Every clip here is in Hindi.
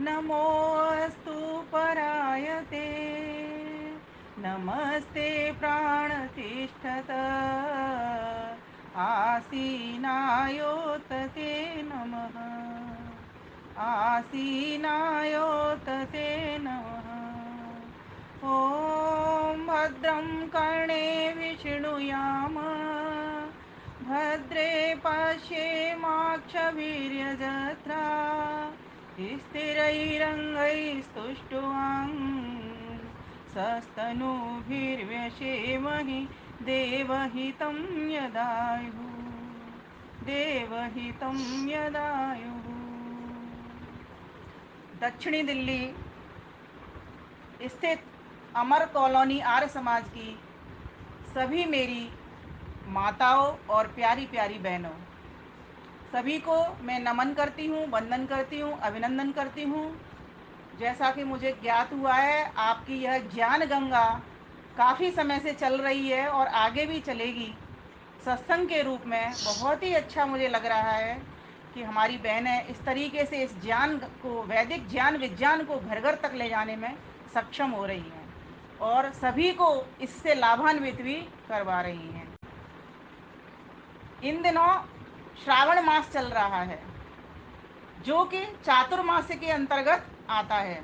नमोऽस्तु परायते नमस्ते प्राणतिष्ठत आसीनायोत ते नमः आसीनायोत ते नमः ॐ भद्रं कर्णेभिः शृणुयाम भद्रे पश्येमाक्षभिर्यजत्रा स्थिरैरङ्गैस्तुष्टुवां सस्तनूभिर्व्यशेमहि देवहितं यदायुः। दक्षिणी दिल्ली स्थित अमर कॉलोनी आर्य समाज की सभी मेरी माताओं और प्यारी प्यारी बहनों, सभी को मैं नमन करती हूँ, वंदन करती हूँ, अभिनंदन करती हूँ। जैसा कि मुझे ज्ञात हुआ है, आपकी यह ज्ञान गंगा काफ़ी समय से चल रही है और आगे भी चलेगी सत्संग के रूप में। बहुत ही अच्छा मुझे लग रहा है कि हमारी बहनें इस तरीके से इस ज्ञान को, वैदिक ज्ञान विज्ञान को घर घर तक ले जाने में सक्षम हो रही हैं और सभी को इससे लाभान्वित भी करवा रही हैं। इन दिनों श्रावण मास चल रहा है, जो कि चातुर्मास के अंतर्गत आता है।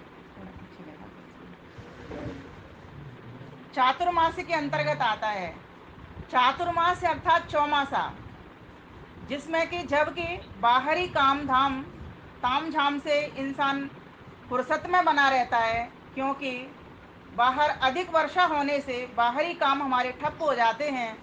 चातुर्मास के अंतर्गत आता है। चातुर्मास अर्थात चौमासा, जिसमें कि जबकि बाहरी काम धाम ताम झाम से इंसान फुर्सत में बना रहता है, क्योंकि बाहर अधिक वर्षा होने से बाहरी काम हमारे ठप हो जाते हैं,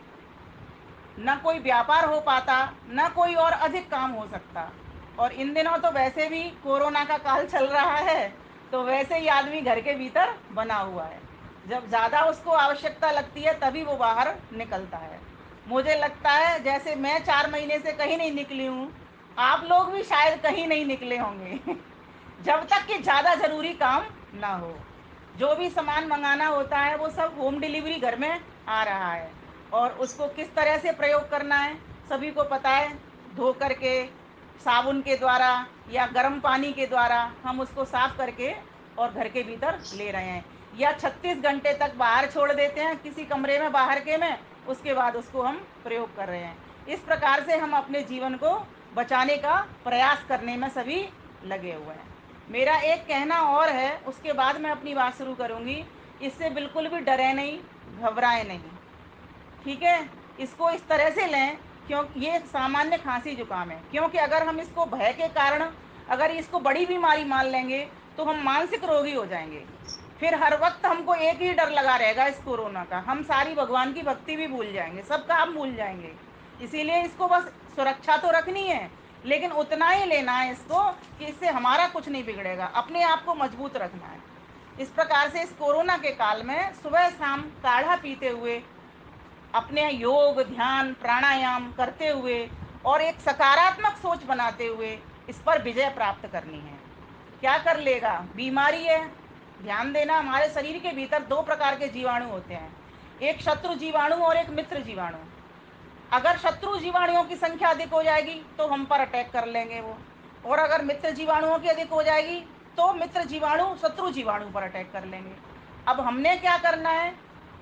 न कोई व्यापार हो पाता, न कोई और अधिक काम हो सकता। और इन दिनों तो वैसे भी कोरोना का काल चल रहा है, तो वैसे ही आदमी घर के भीतर बना हुआ है। जब ज़्यादा उसको आवश्यकता लगती है तभी वो बाहर निकलता है। मुझे लगता है जैसे मैं 4 महीने से कहीं नहीं निकली हूँ, आप लोग भी शायद कहीं नहीं निकले होंगे जब तक कि ज़्यादा ज़रूरी काम ना हो। जो भी सामान मंगाना होता है वो सब होम डिलीवरी घर में आ रहा है, और उसको किस तरह से प्रयोग करना है सभी को पता है। धो करके साबुन के द्वारा या गर्म पानी के द्वारा हम उसको साफ करके और घर के भीतर ले रहे हैं, या 36 घंटे तक बाहर छोड़ देते हैं किसी कमरे में बाहर के में, उसके बाद उसको हम प्रयोग कर रहे हैं। इस प्रकार से हम अपने जीवन को बचाने का प्रयास करने में सभी लगे हुए हैं। मेरा एक कहना और है, उसके बाद मैं अपनी बात शुरू करूंगी। इससे बिल्कुल भी डरे नहीं, घबराए नहीं, ठीक है। इसको इस तरह से लें क्योंकि ये सामान्य खांसी जुकाम है, क्योंकि अगर हम इसको भय के कारण अगर इसको बड़ी बीमारी मान लेंगे तो हम मानसिक रोगी हो जाएंगे। फिर हर वक्त हमको एक ही डर लगा रहेगा इस कोरोना का, हम सारी भगवान की भक्ति भी भूल जाएंगे, सब काम भूल जाएंगे। इसीलिए इसको बस सुरक्षा तो रखनी है, लेकिन उतना ही लेना है इसको कि इससे हमारा कुछ नहीं बिगड़ेगा, अपने आप को मजबूत रखना है। इस प्रकार से इस कोरोना के काल में सुबह शाम काढ़ा पीते हुए, अपने योग ध्यान प्राणायाम करते हुए और एक सकारात्मक सोच बनाते हुए इस पर विजय प्राप्त करनी है। क्या कर लेगा? बीमारी है, ध्यान देना। हमारे शरीर के भीतर 2 प्रकार के जीवाणु होते हैं, एक शत्रु जीवाणु और एक मित्र जीवाणु। अगर शत्रु जीवाणुओं की संख्या अधिक हो जाएगी तो हम पर अटैक कर लेंगे वो, और अगर मित्र जीवाणुओं की अधिक हो जाएगी तो मित्र जीवाणु शत्रु जीवाणु पर अटैक कर लेंगे। अब हमने क्या करना है?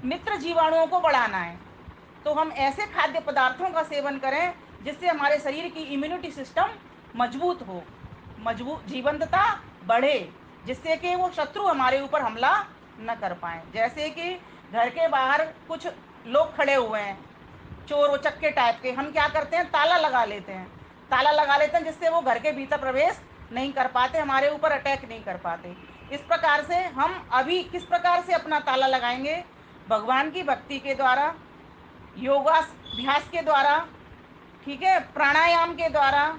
मित्र जीवाणुओं को बढ़ाना है। तो हम ऐसे खाद्य पदार्थों का सेवन करें जिससे हमारे शरीर की इम्यूनिटी सिस्टम मजबूत हो, मजबूत जीवंतता बढ़े, जिससे कि वो शत्रु हमारे ऊपर हमला न कर पाए। जैसे कि घर के बाहर कुछ लोग खड़े हुए हैं, चोर उचक्के टाइप के, हम क्या करते हैं? ताला लगा लेते हैं, ताला लगा लेते हैं जिससे वो घर के भीतर प्रवेश नहीं कर पाते, हमारे ऊपर अटैक नहीं कर पाते। इस प्रकार से हम अभी किस प्रकार से अपना ताला लगाएंगे? भगवान की भक्ति के द्वारा, योगाभ्यास के द्वारा, ठीक है, प्राणायाम के द्वारा,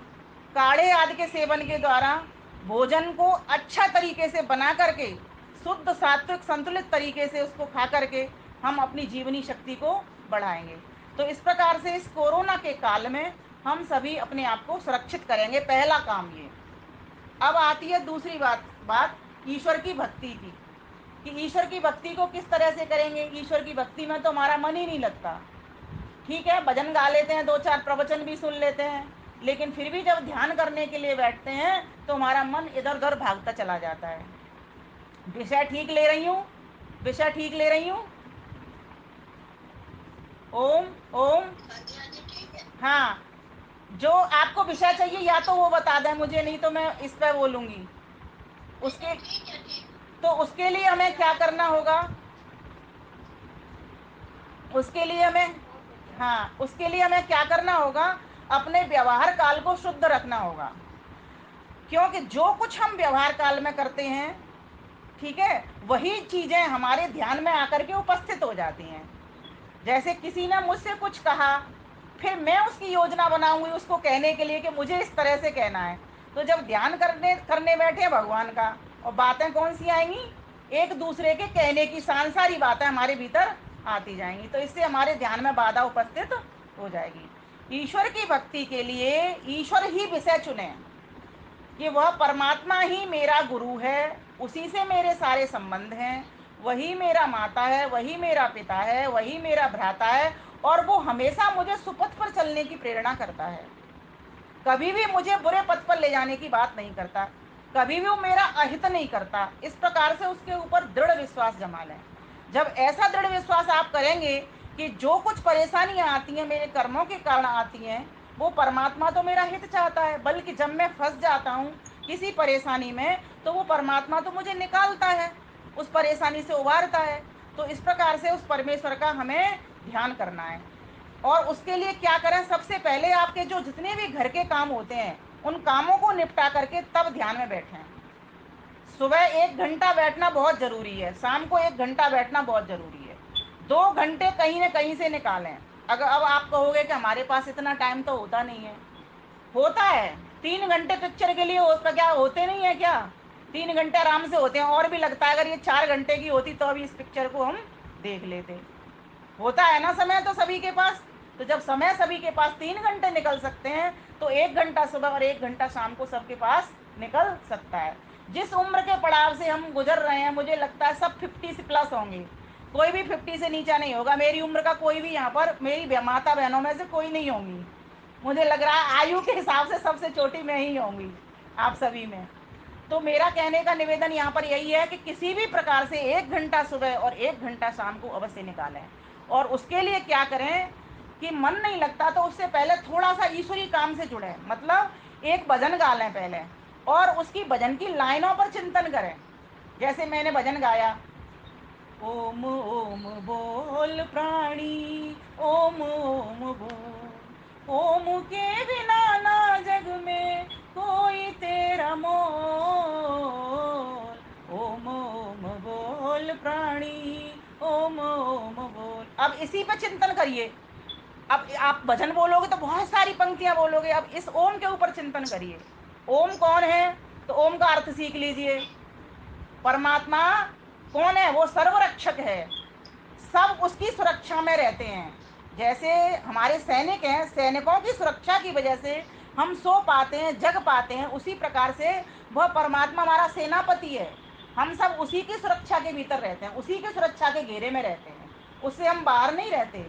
काढ़े आदि के सेवन के द्वारा, भोजन को अच्छा तरीके से बना करके शुद्ध सात्विक संतुलित तरीके से उसको खा करके हम अपनी जीवनी शक्ति को बढ़ाएंगे। तो इस प्रकार से इस कोरोना के काल में हम सभी अपने आप को सुरक्षित करेंगे, पहला काम ये। अब आती है दूसरी बात ईश्वर की भक्ति की, कि ईश्वर की भक्ति को किस तरह से करेंगे। ईश्वर की भक्ति में तो हमारा मन ही नहीं लगता। ठीक है, भजन गा लेते हैं, 2-4 प्रवचन भी सुन लेते हैं, लेकिन फिर भी जब ध्यान करने के लिए बैठते हैं तो हमारा मन इधर उधर भागता चला जाता है। विषय ठीक ले रही हूँ? विषय ठीक ले रही हूँ? ओम ओम। हाँ, जो आपको विषय चाहिए या तो वो बता दें मुझे, नहीं तो मैं इस पे बोलूंगी। उसके तो उसके लिए हमें क्या करना होगा? उसके लिए हमें, हाँ, उसके लिए हमें क्या करना होगा? अपने व्यवहार काल को शुद्ध रखना होगा। क्योंकि जो कुछ हम व्यवहार काल में करते हैं, ठीक है, वही चीजें हमारे ध्यान में आकर के उपस्थित हो जाती हैं। जैसे किसी ने मुझसे कुछ कहा, फिर मैं उसकी योजना बनाऊंगी उसको कहने के लिए कि मुझे इस तरह से कहना है। तो जब ध्यान करने करने बैठे भगवान का, और बातें कौन सी आएंगी? एक दूसरे के कहने की सांसारी बातें हमारे भीतर आती जाएंगी, तो इससे हमारे ध्यान में बाधा उपस्थित हो जाएगी। ईश्वर की भक्ति के लिए ईश्वर ही विषय चुने कि वह परमात्मा ही मेरा गुरु है, उसी से मेरे सारे संबंध हैं, वही मेरा माता है, वही मेरा पिता है, वही मेरा भ्राता है, और वो हमेशा मुझे सुपथ पर चलने की प्रेरणा करता है। कभी भी मुझे बुरे पथ पर ले जाने की बात नहीं करता, कभी भी वो मेरा अहित नहीं करता। इस प्रकार से उसके ऊपर दृढ़ विश्वास जमा लें। जब ऐसा दृढ़ विश्वास आप करेंगे कि जो कुछ परेशानियां आती हैं मेरे कर्मों के कारण आती हैं, वो परमात्मा तो मेरा हित चाहता है, बल्कि जब मैं फंस जाता हूँ किसी परेशानी में तो वो परमात्मा तो मुझे निकालता है, उस परेशानी से उबारता है। तो इस प्रकार से उस परमेश्वर का हमें ध्यान करना है। और उसके लिए क्या करें? सबसे पहले आपके जो जितने भी घर के काम होते हैं उन कामों को निपटा करके तब ध्यान में बैठें। सुबह 1 घंटा बैठना बहुत जरूरी है, शाम को 1 घंटा बैठना बहुत जरूरी है। 2 घंटे कहीं ना कहीं से निकालें। अगर अब आप कहोगे कि हमारे पास इतना टाइम तो होता नहीं है, होता है। 3 घंटे पिक्चर के लिए होता, क्या होते नहीं है क्या? 3 घंटे आराम से होते हैं, और भी लगता है अगर ये 4 घंटे की होती तो अभी इस पिक्चर को हम देख लेते। होता है ना समय तो सभी के पास। तो जब समय सभी के पास 3 घंटे निकल सकते हैं, तो 1 घंटा सुबह और 1 घंटा शाम को सबके पास निकल सकता है। जिस उम्र के पड़ाव से हम गुजर रहे हैं, मुझे लगता है सब 50 से प्लस होंगे, कोई भी 50 से नीचा नहीं होगा। मेरी उम्र का कोई भी यहाँ पर, मेरी माता बहनों में से कोई नहीं होंगी। मुझे लग रहा है आयु के हिसाब से सबसे छोटी मैं ही होंगी आप सभी में। तो मेरा कहने का निवेदन यहाँ पर यही है कि किसी भी प्रकार से 1 घंटा सुबह और 1 घंटा शाम को अवश्य निकालें। और उसके लिए क्या करें कि मन नहीं लगता तो उससे पहले थोड़ा सा ईश्वरी काम से जुड़े, मतलब एक भजन गा लें पहले, और उसकी भजन की लाइनों पर चिंतन करें। जैसे मैंने भजन गाया, ओम ओम बोल प्राणी, ओम ओम बोल, ओम के बिना ना जग में कोई तेरा मोल, ओम ओम बोल प्राणी, ओम ओम बोल। अब इसी पे चिंतन करिए। अब आप भजन बोलोगे तो बहुत सारी पंक्तियां बोलोगे, अब इस ओम के ऊपर चिंतन करिए। ओम कौन है? तो ओम का अर्थ सीख लीजिए। परमात्मा कौन है? वो सर्वरक्षक है, सब उसकी सुरक्षा में रहते हैं। जैसे हमारे सैनिक हैं, सैनिकों की सुरक्षा की वजह से हम सो पाते हैं, जग पाते हैं, उसी प्रकार से वह परमात्मा हमारा सेनापति है। हम सब उसी की सुरक्षा के भीतर रहते हैं, उसी की सुरक्षा के घेरे में रहते हैं, उससे हम बाहर नहीं रहते।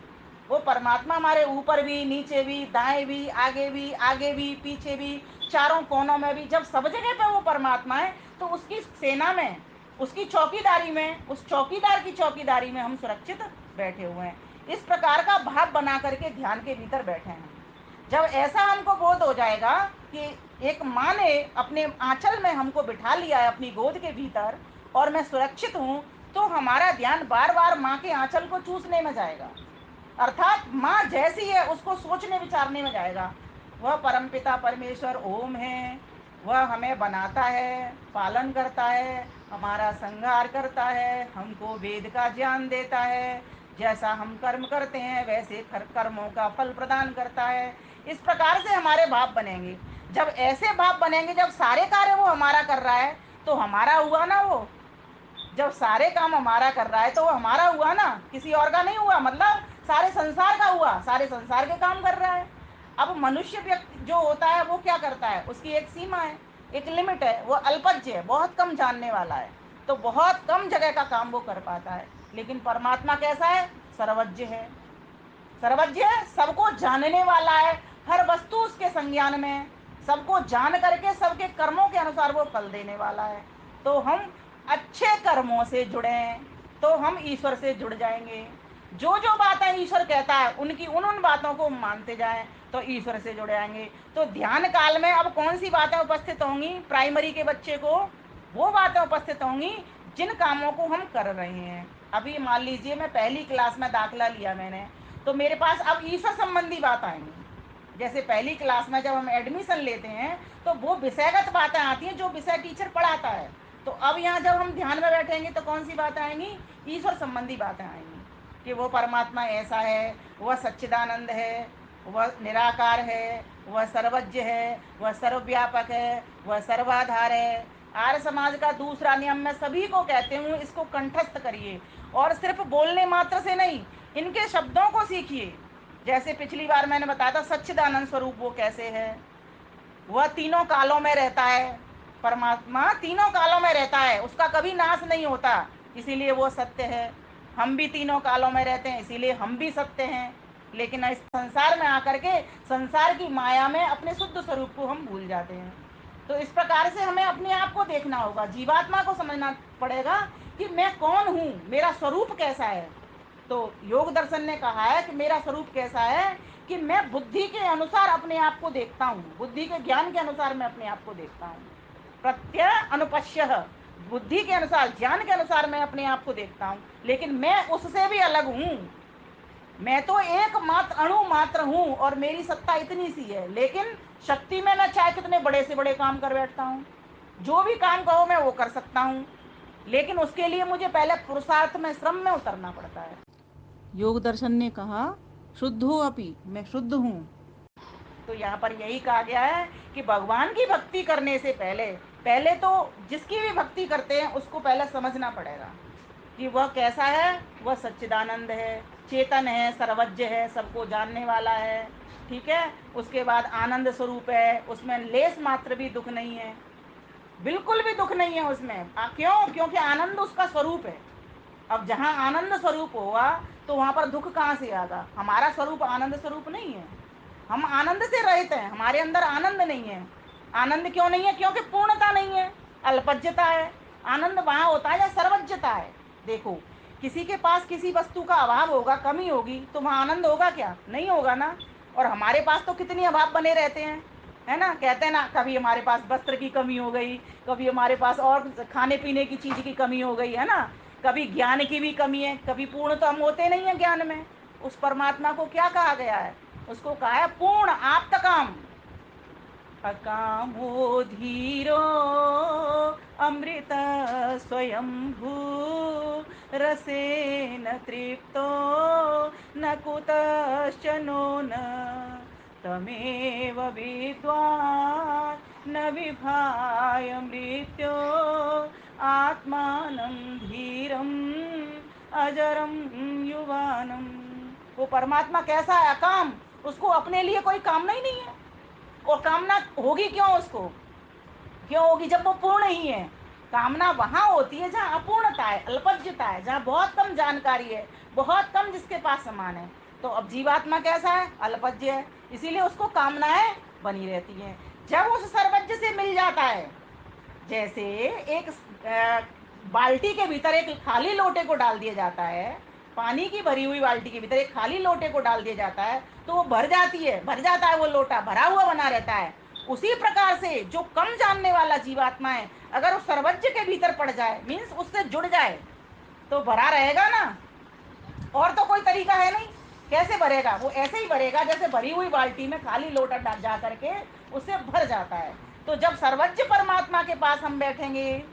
वो परमात्मा हमारे ऊपर भी, नीचे भी, दाएं भी, आगे भी, पीछे भी, चारों कोनों में भी, जब सब जगह पे वो परमात्मा है, तो उसकी सेना में, उसकी चौकीदारी में, उस चौकीदार की चौकीदारी में हम सुरक्षित बैठे हुए हैं। इस प्रकार का भाव बना करके ध्यान के भीतर बैठे हैं। जब ऐसा हमको बोध हो जाएगा कि एक माँ ने अपने आंचल में हमको बिठा लिया है अपनी गोद के भीतर, और मैं सुरक्षित हूँ, तो हमारा ध्यान बार बार माँ के आंचल को चूसने में जाएगा। अर्थात माँ जैसी है उसको सोचने विचारने में जाएगा। वह परमपिता परमेश्वर ओम है, वह हमें बनाता है, पालन करता है, हमारा संहार करता है, हमको वेद का ज्ञान देता है, जैसा हम कर्म करते हैं वैसे कर्मों का फल प्रदान करता है। इस प्रकार से हमारे भाव बनेंगे। जब ऐसे भाव बनेंगे, जब सारे कार्य वो हमारा कर रहा है, तो हमारा हुआ ना वो। जब सारे काम हमारा कर रहा है तो वो हमारा हुआ ना, किसी और का नहीं हुआ, मतलब सारे संसार का हुआ, सारे संसार के काम कर रहा है। अब मनुष्य व्यक्ति जो होता है वो क्या करता है? उसकी एक सीमा है, एक लिमिट है, वो अल्पज्य है, बहुत कम जानने वाला है, तो बहुत कम जगह का काम वो कर पाता है। लेकिन परमात्मा कैसा है? सर्वज्ञ है, सर्वज्ञ है, सबको जानने वाला है, हर वस्तु उसके संज्ञान में, सबको जान करके सबके कर्मों के अनुसार वो फल देने वाला है। तो हम अच्छे कर्मों से जुड़ें तो हम ईश्वर से जुड़ जाएंगे। जो जो बातें ईश्वर कहता है उनकी उन उन बातों को मानते जाएं तो ईश्वर से जुड़ जाएंगे। तो ध्यान काल में अब कौन सी बातें उपस्थित होंगी प्राइमरी के बच्चे को? वो बातें उपस्थित होंगी जिन कामों को हम कर रहे हैं। अभी मान लीजिए मैं पहली क्लास में दाखिला लिया मैंने, तो मेरे पास अब ईश्वर संबंधी बात आएंगी। जैसे पहली क्लास में जब हम एडमिशन लेते हैं तो वो विषयगत बातें आती हैं जो विषय टीचर पढ़ाता है। तो अब यहाँ जब हम ध्यान में बैठेंगे तो कौन सी बातें आएंगी? ईश्वर संबंधी बातें आएंगी कि वो परमात्मा ऐसा है, वह सच्चिदानंद है, वह निराकार है, वह सर्वज्ञ है, वह सर्वव्यापक है, वह सर्वाधार है। आर्य समाज का दूसरा नियम मैं सभी को कहती हूँ, इसको कंठस्थ करिए और सिर्फ बोलने मात्र से नहीं, इनके शब्दों को सीखिए। जैसे पिछली बार मैंने बताया था सच्चिदानंद स्वरूप वो कैसे है? वह तीनों कालों में रहता है। परमात्मा तीनों कालों में रहता है, उसका कभी नाश नहीं होता, इसीलिए वो सत्य है। हम भी तीनों कालों में रहते हैं, इसीलिए हम भी सत्य हैं। लेकिन इस संसार में आकर के संसार की माया में अपने शुद्ध स्वरूप को हम भूल जाते हैं। तो इस प्रकार से हमें अपने आप को देखना होगा, जीवात्मा को समझना पड़ेगा कि मैं कौन हूँ, मेरा स्वरूप कैसा है। तो योग दर्शन ने कहा है कि मेरा स्वरूप कैसा है कि मैं बुद्धि के अनुसार अपने आप को देखता हूँ, बुद्धि के ज्ञान के अनुसार मैं अपने आप को देखता हूँ। प्रत्यय अनुपश्य, बुद्धि के अनुसार ज्ञान के अनुसार मैं अपने आप को देखता हूँ, लेकिन मैं उससे भी अलग हूँ। मैं तो एक मात्र अणु मात्र हूँ और मेरी सत्ता इतनी सी है, लेकिन शक्ति में मैं चाहे कितने बड़े से बड़े काम कर बैठता हूँ। जो भी काम कहो मैं वो कर सकता हूँ, लेकिन उसके लिए मुझे पहले पुरुषार्थ में श्रम में उतरना पड़ता है। योग दर्शन ने कहा शुद्ध हो अपि, मैं शुद्ध हूँ। तो यहाँ पर यही कहा गया है कि भगवान की भक्ति करने से पहले पहले तो जिसकी भी भक्ति करते हैं उसको पहले समझना पड़ेगा कि वह कैसा है। वह सच्चिदानंद है, चेतन है, सर्वज्ञ है, सबको जानने वाला है। ठीक है। उसके बाद आनंद स्वरूप है, उसमें लेस मात्र भी दुख नहीं है, बिल्कुल भी दुख नहीं है उसमें। क्यों? क्योंकि आनंद उसका स्वरूप है। अब जहाँ आनंद स्वरूप होगा तो वहाँ पर दुख कहाँ से आएगा? हमारा स्वरूप आनंद स्वरूप नहीं है, हम आनंद से रहित हैं, हमारे अंदर आनंद नहीं है। आनंद क्यों नहीं है? क्योंकि पूर्णता नहीं है, अल्पज्यता है। आनंद वहाँ होता है जहाँ सर्वज्ञता है। देखो, किसी के पास किसी वस्तु का अभाव होगा, कमी होगी, तो वहाँ आनंद होगा क्या? नहीं होगा ना। और हमारे पास तो कितनी अभाव बने रहते हैं, है ना। कहते हैं ना, कभी हमारे पास वस्त्र की कमी हो गई, कभी हमारे पास और खाने पीने की चीज की कमी हो गई, है ना। कभी ज्ञान की भी कमी है, कभी पूर्ण तो हम होते नहीं है ज्ञान में। उस परमात्मा को क्या कहा गया है? उसको कहा है पूर्ण आप्तकाम। अकामो धीरो अमृत स्वयंभू रसेन तृप्तो न कुतश्चनो न तमेव विद्वान् न विभाय मृत्यो आत्मानं धीरम अजरम युवानम। वो परमात्मा कैसा है? अकाम, उसको अपने लिए कोई कामना ही नहीं है। और कामना होगी क्यों उसको? क्यों होगी जब वो पूर्ण ही है? कामना वहां होती है जहाँ अपूर्णता है, अल्पज्यता है, जहाँ बहुत कम जानकारी है, बहुत कम जिसके पास समान है। तो अब जीवात्मा कैसा है? अल्पज्य है, इसीलिए उसको कामनाएं बनी रहती हैं। जब उस सर्वज्ञ से मिल जाता है, जैसे एक बाल्टी के भीतर एक खाली लोटे को डाल दिया जाता है, पानी की भरी हुई बाल्टी के भीतर एक खाली लोटे को डाल दिया जाता है तो वो भर जाती है, भर जाता है, वो लोटा भरा हुआ बना रहता है। उसी प्रकार से जो कम जानने वाला जीवात्मा है, अगर उस सर्वज्ञ के भीतर पड़ जाए, मीन्स उससे जुड़ जाए, तो भरा रहेगा ना। और तो कोई तरीका है नहीं। कैसे भरेगा? वो ऐसे ही भरेगा जैसे भरी हुई बाल्टी में खाली लोटा जा करके उससे भर जाता है। तो जब सर्वज्ञ परमात्मा के पास हम बैठेंगे,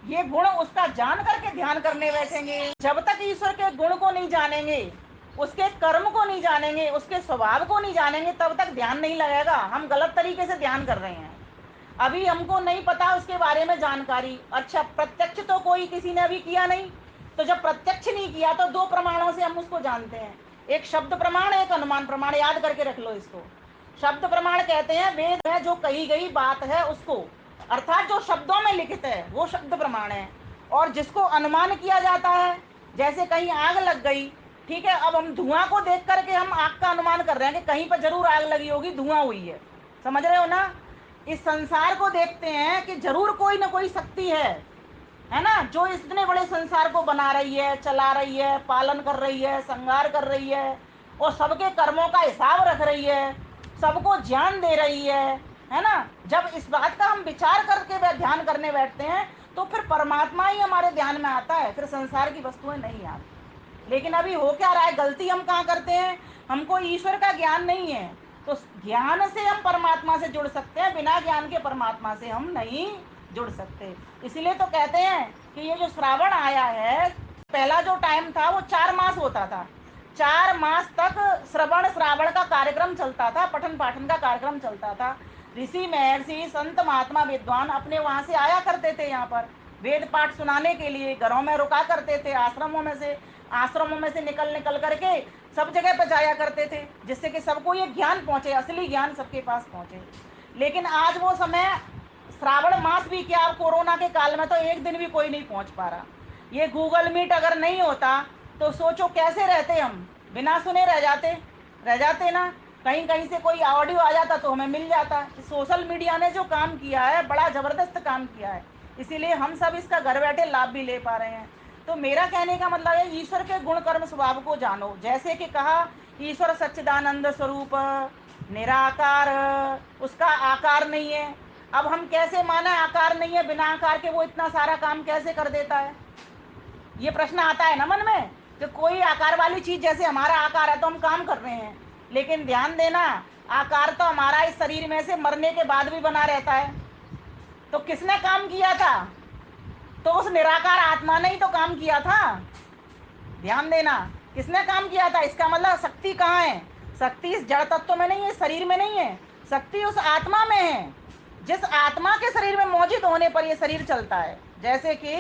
ये गुण उसका जान करके ध्यान करने बैठेंगे, जब तक ईश्वर के गुण को नहीं जानेंगे, उसके कर्म को नहीं जानेंगे, उसके स्वभाव को नहीं जानेंगे, तब तक ध्यान नहीं लगेगा। हम गलत तरीके से ध्यान कर रहे हैं। अभी हमको नहीं पता उसके बारे में जानकारी। अच्छा, प्रत्यक्ष तो कोई किसी ने अभी किया नहीं, तो जब प्रत्यक्ष नहीं किया तो दो प्रमाणों से हम उसको जानते हैं, एक शब्द प्रमाण, एक अनुमान प्रमाण। याद करके रख लो इसको। शब्द प्रमाण कहते हैं वेद में जो कही गई बात है उसको, अर्थात जो शब्दों में लिखित है वो शब्द प्रमाण है। और जिसको अनुमान किया जाता है, जैसे कहीं आग लग गई ठीक है, अब हम धुआं को देख करके हम आग का अनुमान कर रहे हैं कि कहीं पर जरूर आग लगी होगी, धुआं हुई है। समझ रहे हो ना? इस संसार को देखते हैं कि जरूर कोई ना कोई शक्ति है ना, जो इतने बड़े संसार को बना रही है, चला रही है, पालन कर रही है, संहार कर रही है, और सबके कर्मों का हिसाब रख रही है, सबको ज्ञान दे रही है ना। जब इस बात का हम विचार करके ध्यान करने बैठते हैं तो फिर परमात्मा ही हमारे ध्यान में आता है, फिर संसार की वस्तुएं नहीं आती। लेकिन अभी हो क्या रहा है, गलती हम कहाँ करते हैं, हमको ईश्वर का ज्ञान नहीं है। तो ज्ञान से हम परमात्मा से जुड़ सकते हैं, बिना ज्ञान के परमात्मा से हम नहीं जुड़ सकते। इसलिए तो कहते हैं कि ये जो श्रावण आया है, पहला जो टाइम था वो 4 मास होता था। 4 मास तक श्रवण श्रावण का कार्यक्रम चलता था, पठन पाठन का कार्यक्रम चलता था। ऋषि महर्षि संत महात्मा विद्वान अपने वहां से आया करते थे, यहाँ पर वेद पाठ सुनाने के लिए घरों में रुका करते थे, आश्रमों में से निकल निकल करके सब जगह पर जाया करते थे, जिससे कि सबको ये ज्ञान पहुंचे, असली ज्ञान सबके पास पहुंचे। लेकिन आज वो समय, श्रावण मास भी क्या, कोरोना के काल में तो एक दिन भी कोई नहीं पहुंच पा रहा। ये गूगल मीट अगर नहीं होता तो सोचो कैसे रहते हम, बिना सुने रह जाते ना। कहीं कहीं से कोई ऑडियो आ जाता तो हमें मिल जाता। सोशल मीडिया ने जो काम किया है, बड़ा जबरदस्त काम किया है, इसीलिए हम सब इसका घर बैठे लाभ भी ले पा रहे हैं। तो मेरा कहने का मतलब है, ईश्वर के गुण कर्म स्वभाव को जानो। जैसे कि कहा, ईश्वर सच्चिदानंद स्वरूप निराकार, उसका आकार नहीं है। अब हम कैसे माने आकार नहीं है, बिना आकार के वो इतना सारा काम कैसे कर देता है? ये प्रश्न आता है ना मन में, कि कोई आकार वाली चीज, जैसे हमारा आकार है तो हम काम कर रहे हैं, लेकिन ध्यान देना, आकार तो हमारा इस शरीर में से मरने के बाद भी बना रहता है। तो किसने काम किया था? तो उस निराकार आत्मा ने ही तो काम किया था। ध्यान देना, किसने काम किया था? इसका मतलब शक्ति कहाँ है? शक्ति इस जड़ तत्व में नहीं है, शरीर में नहीं है, शक्ति उस आत्मा में है, जिस आत्मा के शरीर में मौजूद होने पर यह शरीर चलता है। जैसे कि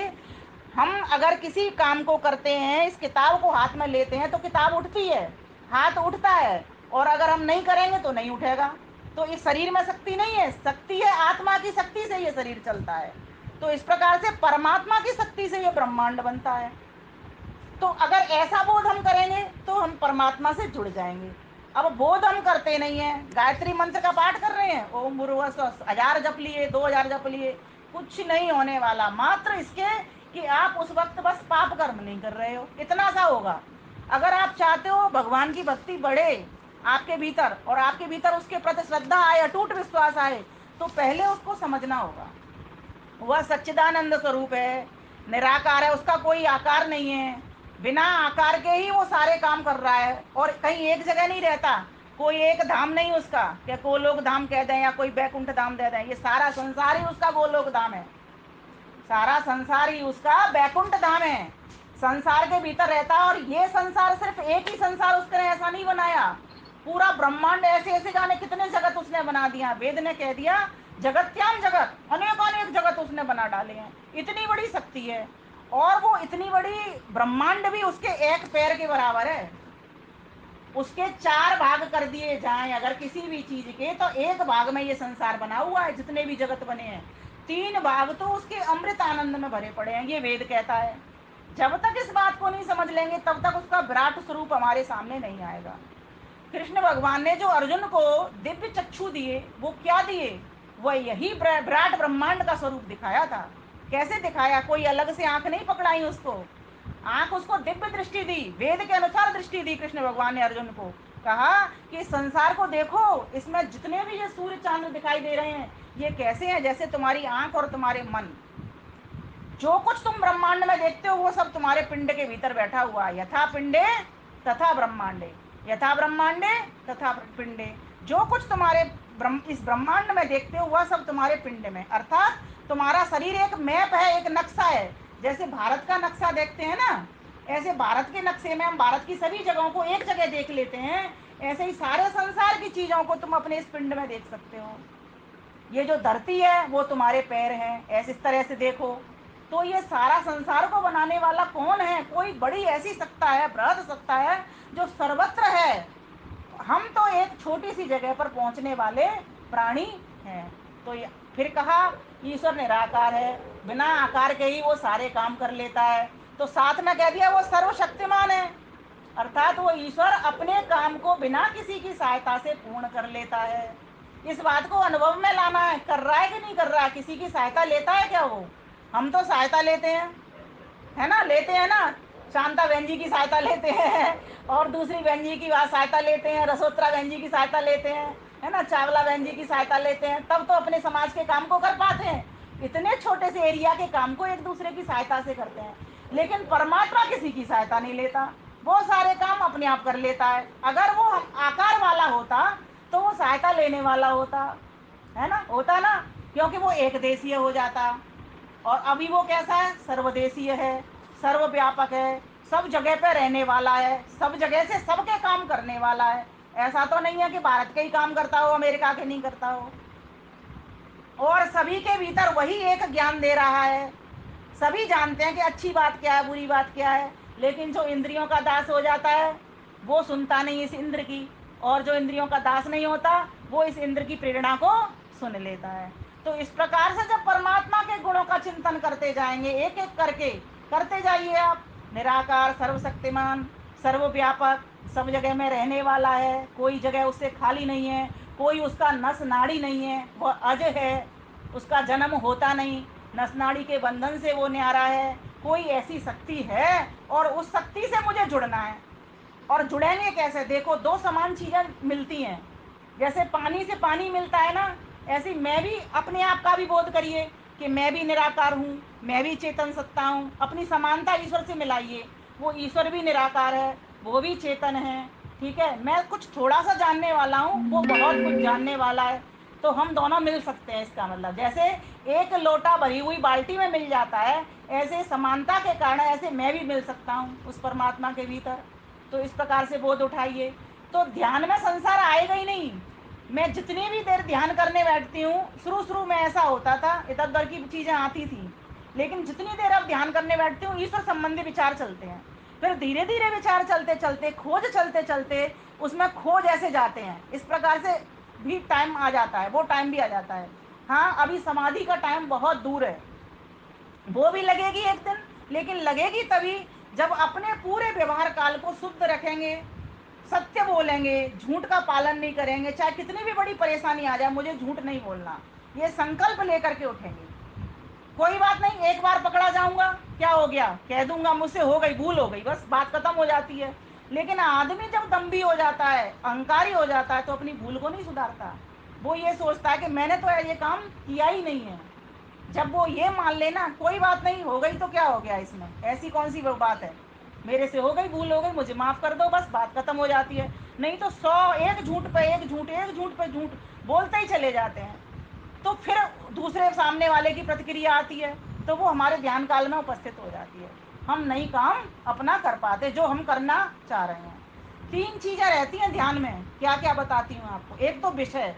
हम अगर किसी काम को करते हैं, इस किताब को हाथ में लेते हैं तो किताब उठती है, हाथ उठता है, और अगर हम नहीं करेंगे तो नहीं उठेगा। तो इस शरीर में शक्ति नहीं है, शक्ति है आत्मा की शक्ति से ये शरीर चलता है। तो इस प्रकार से परमात्मा की शक्ति से ये ब्रह्मांड बनता है। तो अगर ऐसा बोध हम करेंगे तो हम परमात्मा से जुड़ जाएंगे। अब बोध हम करते नहीं है, गायत्री मंत्र का पाठ कर रहे हैं, ओम भूर्भुवस्सुः 1000 जप लिए, 2000 जप लिए, कुछ नहीं होने वाला। मात्र इसके कि आप उस वक्त बस पाप कर्म नहीं कर रहे हो, इतना सा होगा। अगर आप चाहते हो भगवान की भक्ति बढ़े आपके भीतर, और आपके भीतर उसके प्रति श्रद्धा आए, अटूट विश्वास आए, तो पहले उसको समझना होगा। वह सच्चिदानंद स्वरूप है, निराकार है, उसका कोई आकार नहीं है, बिना आकार के ही वो सारे काम कर रहा है, और कहीं एक जगह नहीं रहता। कोई एक धाम नहीं उसका, क्या गोलोक धाम कह दें या कोई बैकुंठ धाम दे दें, ये सारा संसार ही उसका गोलोक धाम है, सारा संसार ही उसका बैकुंठ धाम है। संसार के भीतर रहता है, और ये संसार सिर्फ एक ही संसार उसने ऐसा नहीं बनाया, पूरा ब्रह्मांड, ऐसे ऐसे जाने कितने जगत उसने बना दिया। वेद ने कह दिया जगत्याम जगत, अनेक अनेक जगत उसने बना डाले हैं, इतनी बड़ी शक्ति है। और वो इतनी बड़ी ब्रह्मांड भी उसके एक पैर के बराबर है। उसके 4 भाग कर दिए जाएं अगर किसी भी चीज के, तो एक भाग में ये संसार बना हुआ है, जितने भी जगत बने हैं। 3 भाग तो उसके अमृत आनंद में भरे पड़े हैं, ये वेद कहता है। जब तक इस बात को नहीं समझ लेंगे तब तक उसका विराट स्वरूप हमारे सामने नहीं आएगा। कृष्ण भगवान ने जो अर्जुन को दिव्य चक्षु दिए, वो क्या दिए? वह यही विराट ब्रह्मांड का स्वरूप दिखाया था। कैसे दिखाया? कोई अलग से आंख नहीं पकड़ाई उसको, आंख उसको दिव्य दृष्टि दी, वेद के अनुसार दृष्टि दी। कृष्ण भगवान ने अर्जुन को कहा कि इस संसार को देखो, इसमें जितने भी ये सूर्य चांद दिखाई दे रहे हैं, ये कैसे हैं? जैसे तुम्हारी आंख और तुम्हारे मन। जो कुछ तुम ब्रह्मांड में देखते हो वो सब तुम्हारे पिंड के भीतर बैठा हुआ है। यथा पिंडे तथा ब्रह्मांडे, यथा ब्रह्मांडे तथा पिंडे। जो कुछ तुम्हारे इस ब्रह्मांड में देखते हो वह सब तुम्हारे पिंड में, अर्थात तुम्हारा शरीर एक मैप है, एक नक्शा है। जैसे भारत का नक्शा देखते हैं ना, ऐसे भारत के नक्शे में हम भारत की सभी जगहों को एक जगह देख लेते हैं। ऐसे ही सारे संसार की चीजों को तुम अपने इस पिंड में देख सकते हो। ये जो धरती है वो तुम्हारे पैर हैं, ऐसे इस तरह से देखो। तो ये सारा संसार को बनाने वाला कौन है? कोई बड़ी ऐसी सत्ता है, बृहद सत्ता है, जो सर्वत्र है। हम तो एक छोटी सी जगह पर पहुंचने वाले प्राणी हैं। तो फिर कहा ईश्वर निराकार है, बिना आकार के ही वो सारे काम कर लेता है। तो साथ में कह दिया वो सर्वशक्तिमान है। अर्थात वो ईश्वर अपने काम को बिना किसी की सहायता से पूर्ण कर लेता है। इस बात को अनुभव में लाना है, कर रहा है कि नहीं कर रहा है, किसी की सहायता लेता है क्या वो? हम तो सहायता लेते हैं, है ना, लेते हैं ना। शांता बहन जी की सहायता लेते हैं और दूसरी बहन जी की सहायता लेते हैं, रसोत्रा बहन जी की सहायता लेते हैं, है ना, चावला बहन जी की सहायता लेते हैं, तब तो अपने समाज के काम को कर पाते हैं। इतने छोटे से एरिया के काम को एक दूसरे की सहायता से करते हैं। लेकिन परमात्मा किसी की सहायता नहीं लेता, वो सारे काम अपने आप कर लेता है। अगर वो आकार वाला होता तो वो सहायता लेने वाला होता, है ना, होता ना, क्योंकि वो एक देशीय हो जाता। और अभी वो कैसा है? सर्वदेशीय है, सर्वव्यापक है, सब जगह पे रहने वाला है, सब जगह से सबके काम करने वाला है। ऐसा तो नहीं है कि भारत के ही काम करता हो, अमेरिका के नहीं करता हो। और सभी के भीतर वही एक ज्ञान दे रहा है। सभी जानते हैं कि अच्छी बात क्या है, बुरी बात क्या है, लेकिन जो इंद्रियों का दास हो जाता है वो सुनता नहीं इस इंद्र की, और जो इंद्रियों का दास नहीं होता वो इस इंद्र की प्रेरणा को सुन लेता है। तो इस प्रकार से जब परमात्मा के गुणों का चिंतन करते जाएंगे, एक एक करके करते जाइए आप। निराकार, सर्वशक्तिमान, सर्वव्यापक, सब जगह में रहने वाला है, कोई जगह उससे खाली नहीं है, कोई उसका नस नाड़ी नहीं है, वह अज है, उसका जन्म होता नहीं, नस नाड़ी के बंधन से वो न्यारा है। कोई ऐसी शक्ति है और उस शक्ति से मुझे जुड़ना है। और जुड़ेंगे कैसे? देखो, दो समान चीजें मिलती हैं। जैसे पानी से पानी मिलता है ना, ऐसे मैं भी अपने आप का भी बोध करिए कि मैं भी निराकार हूँ, मैं भी चेतन सत्ता हूँ। अपनी समानता ईश्वर से मिलाइए, वो ईश्वर भी निराकार है, वो भी चेतन है। ठीक है, मैं कुछ थोड़ा सा जानने वाला हूँ, वो बहुत कुछ जानने वाला है। तो हम दोनों मिल सकते हैं। इसका मतलब जैसे एक लोटा भरी हुई बाल्टी में मिल जाता है, ऐसे समानता के कारण ऐसे मैं भी मिल सकता हूँ उस परमात्मा के भीतर। तो इस प्रकार से बोध उठाइए, तो ध्यान में संसार आएगा ही नहीं। मैं जितनी भी देर ध्यान करने बैठती हूँ, शुरू शुरू में ऐसा होता था, इधर उधर की चीजें आती थी, लेकिन जितनी देर अब ध्यान करने बैठती हूँ ईश्वर संबंधी विचार चलते हैं। फिर धीरे धीरे विचार चलते चलते, खोज चलते चलते उसमें खो जैसे जाते हैं। इस प्रकार से भी टाइम आ जाता है, वो टाइम भी आ जाता है। हाँ, अभी समाधि का टाइम बहुत दूर है, वो भी लगेगी एक दिन, लेकिन लगेगी तभी जब अपने पूरे व्यवहार काल को शुद्ध रखेंगे, सत्य बोलेंगे, झूठ का पालन नहीं करेंगे। चाहे कितनी भी बड़ी परेशानी आ जाए, मुझे झूठ नहीं बोलना, ये संकल्प लेकर के उठेंगे। कोई बात नहीं, एक बार पकड़ा जाऊंगा, क्या हो गया, कह दूंगा मुझसे हो गई, भूल हो गई, बस बात खत्म हो जाती है। लेकिन आदमी जब दम्भी हो जाता है, अहंकारी हो जाता है, तो अपनी भूल को नहीं सुधारता। वो ये सोचता है कि मैंने तो ये काम किया ही नहीं है। जब वो ये मान लेना, कोई बात नहीं, हो गई तो क्या हो गया, इसमें ऐसी कौन सी वो बात है, मेरे से हो गई, भूल हो गई, मुझे माफ कर दो, बस बात खत्म हो जाती है। नहीं तो 100 एक झूठ पे एक झूठ, एक झूठ पे झूठ बोलते ही चले जाते हैं। तो फिर दूसरे सामने वाले की प्रतिक्रिया आती है, तो वो हमारे ध्यान काल में उपस्थित हो जाती है। हम नहीं काम अपना कर पाते जो हम करना चाह रहे हैं। तीन चीजें रहती हैं ध्यान में, क्या क्या बताती हूँ आपको। एक तो विषय,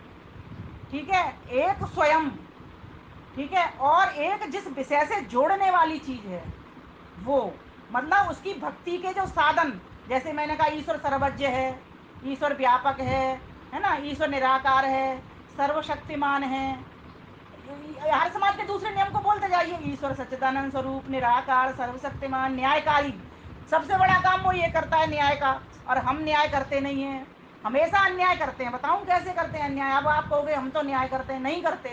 ठीक है, एक स्वयं, ठीक है, और एक जिस विषय से जोड़ने वाली चीज है वो, मतलब उसकी भक्ति के जो साधन। जैसे मैंने कहा ईश्वर सर्वज्ञ है, ईश्वर व्यापक है ना, ईश्वर निराकार है, सर्वशक्तिमान है। हर समाज के दूसरे नियम को बोलते जाइए, ईश्वर सच्चिदानंद स्वरूप, निराकार, सर्वशक्तिमान, न्यायकारी। सबसे बड़ा काम वो ये करता है, न्याय का। और हम न्याय करते नहीं हैं, हमेशा अन्याय करते हैं। बताऊं कैसे करते हैं अन्याय? अब आप कहोगे हम तो न्याय करते हैं, नहीं करते।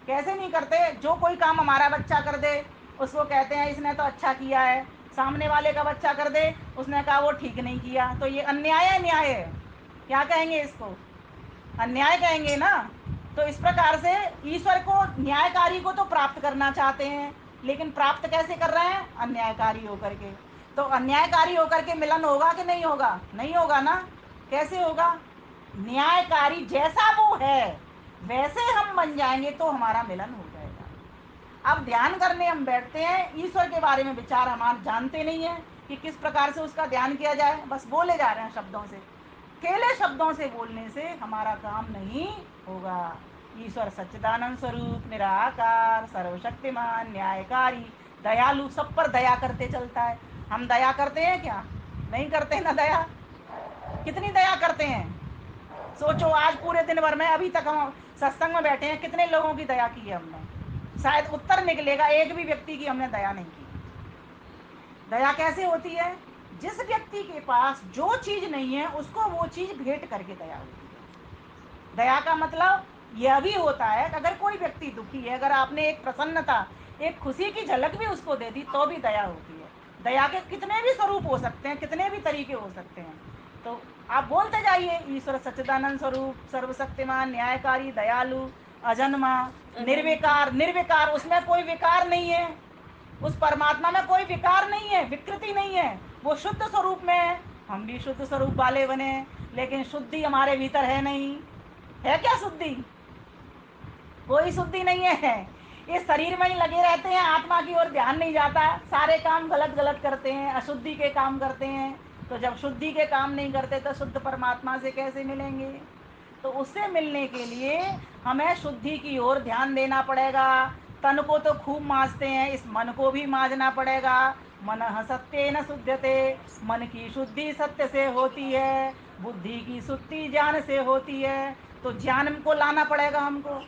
कैसे नहीं करते? जो कोई काम हमारा बच्चा कर दे, उसको कहते हैं इसने तो अच्छा किया है, सामने वाले का बच्चा कर दे, उसने कहा वो ठीक नहीं किया, तो ये अन्याय है, न्याय है? क्या कहेंगे इसको? अन्याय कहेंगे ना। तो इस प्रकार से ईश्वर को, न्यायकारी को तो प्राप्त करना चाहते हैं, लेकिन प्राप्त कैसे कर रहे हैं? अन्यायकारी होकर के। तो अन्यायकारी होकर के मिलन होगा कि नहीं होगा? नहीं होगा ना। कैसे होगा? न्यायकारी जैसा वो है वैसे हम बन जाएंगे तो हमारा मिलन हो जाएगा। अब ध्यान करने हम बैठते हैं, ईश्वर के बारे में विचार हमारे जानते नहीं है कि किस प्रकार से उसका ध्यान किया जाए, बस बोले जा रहे हैं शब्दों से। केले शब्दों से बोलने से हमारा काम नहीं होगा। ईश्वर सच्चिदानंद स्वरूप, निराकार, सर्वशक्तिमान, न्यायकारी, दयालु, सब पर दया करते चलता है। हम दया करते हैं क्या? नहीं करते ना दया। कितनी दया करते हैं? सोचो, आज पूरे दिन भर में अभी तक हम सत्संग में बैठे हैं, कितने लोगों की दया की है हमने? शायद उत्तर निकलेगा, एक भी व्यक्ति की हमने दया नहीं की। दया कैसे होती है? जिस व्यक्ति के पास जो चीज नहीं है उसको वो चीज भेंट करके दया होती है। दया का मतलब यह भी होता है कि अगर कोई व्यक्ति दुखी है, अगर आपने एक प्रसन्नता, एक खुशी की झलक भी उसको दे दी तो भी दया होती है। दया के कितने भी स्वरूप हो सकते हैं, कितने भी तरीके हो सकते हैं। तो आप बोलते जाइए, ईश्वर सच्चिदानंद स्वरूप, सर्वशक्तिमान, न्यायकारी, दयालु, अजन्मा, निर्विकार। निर्विकार, उसमें कोई विकार नहीं है, उस परमात्मा में कोई विकार नहीं है, विकृति नहीं है, वो शुद्ध स्वरूप में है। हम भी शुद्ध स्वरूप वाले बने, लेकिन शुद्धि हमारे भीतर है नहीं। है क्या शुद्धि? कोई शुद्धि नहीं है। ये शरीर में ही लगे रहते हैं, आत्मा की ओर ध्यान नहीं जाता, सारे काम गलत गलत करते हैं, अशुद्धि के काम करते हैं। तो जब शुद्धि के काम नहीं करते तो शुद्ध परमात्मा से कैसे मिलेंगे? तो उससे मिलने के लिए हमें शुद्धि की ओर ध्यान देना पड़ेगा। तन को तो खूब मांजते हैं, इस मन को भी मांजना पड़ेगा। मन सत्य न शुद्धते, मन की शुद्धि सत्य से होती है, बुद्धि की शुद्धि ज्ञान से होती है। तो ज्ञान को लाना पड़ेगा हमको।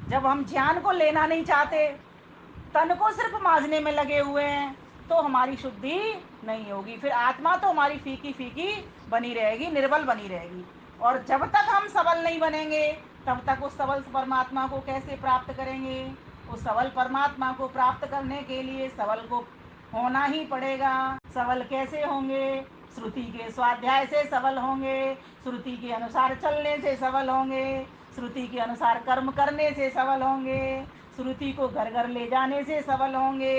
जब हम ज्ञान को लेना नहीं चाहते, तन को सिर्फ मांजने में लगे हुए हैं, तो हमारी शुद्धि नहीं होगी। फिर आत्मा तो हमारी फीकी फीकी बनी रहेगी, निर्बल बनी रहेगी। और जब तक हम सबल नहीं बनेंगे, तब तक उस सबल परमात्मा को कैसे प्राप्त करेंगे? उस सबल परमात्मा को प्राप्त करने के लिए सबल को होना ही पड़ेगा। सबल कैसे होंगे? श्रुति के स्वाध्याय से सबल होंगे, श्रुति के अनुसार चलने से सबल होंगे, श्रुति के अनुसार कर्म करने से सबल होंगे, श्रुति को घर घर ले जाने से सबल होंगे,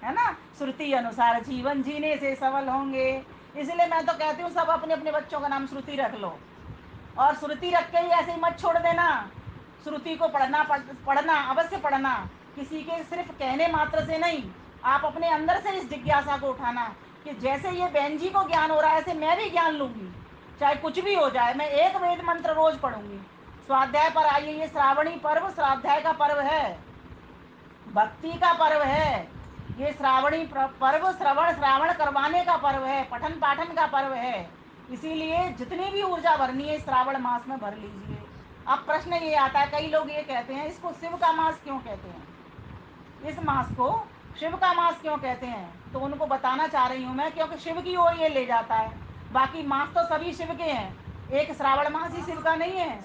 है ना? श्रुति अनुसार जीवन जीने से सबल होंगे। इसलिए मैं तो कहती हूँ सब अपने अपने बच्चों का नाम श्रुति रख लो, और श्रुति रख के ही ऐसे ही मत छोड़ देना। श्रुति को पढ़ना अवश्य पढ़ना, किसी के सिर्फ कहने मात्र से नहीं। आप अपने अंदर से इस जिज्ञासा को उठाना कि जैसे ये बहन जी को ज्ञान हो रहा है, ऐसे मैं भी ज्ञान लूंगी, चाहे कुछ भी हो जाए। मैं एक वेद मंत्र रोज पढ़ूंगी। स्वाध्याय पर आइए, ये श्रावणी पर्व स्वाध्याय का पर्व है, भक्ति का पर्व है। ये श्रावणी पर्व श्रावण करवाने का पर्व है, पठन पाठन का पर्व है। इसीलिए जितनी भी ऊर्जा भरनी है श्रावण मास में भर लीजिए। अब प्रश्न ये आता है, कई लोग ये कहते हैं इसको शिव का मास क्यों कहते हैं, इस मास को शिव का मास क्यों कहते हैं? तो उनको बताना चाह रही हूँ मैं, क्योंकि शिव की ओर ये ले जाता है। बाकी मास तो सभी शिव के हैं, एक श्रावण मास ही शिव का नहीं है।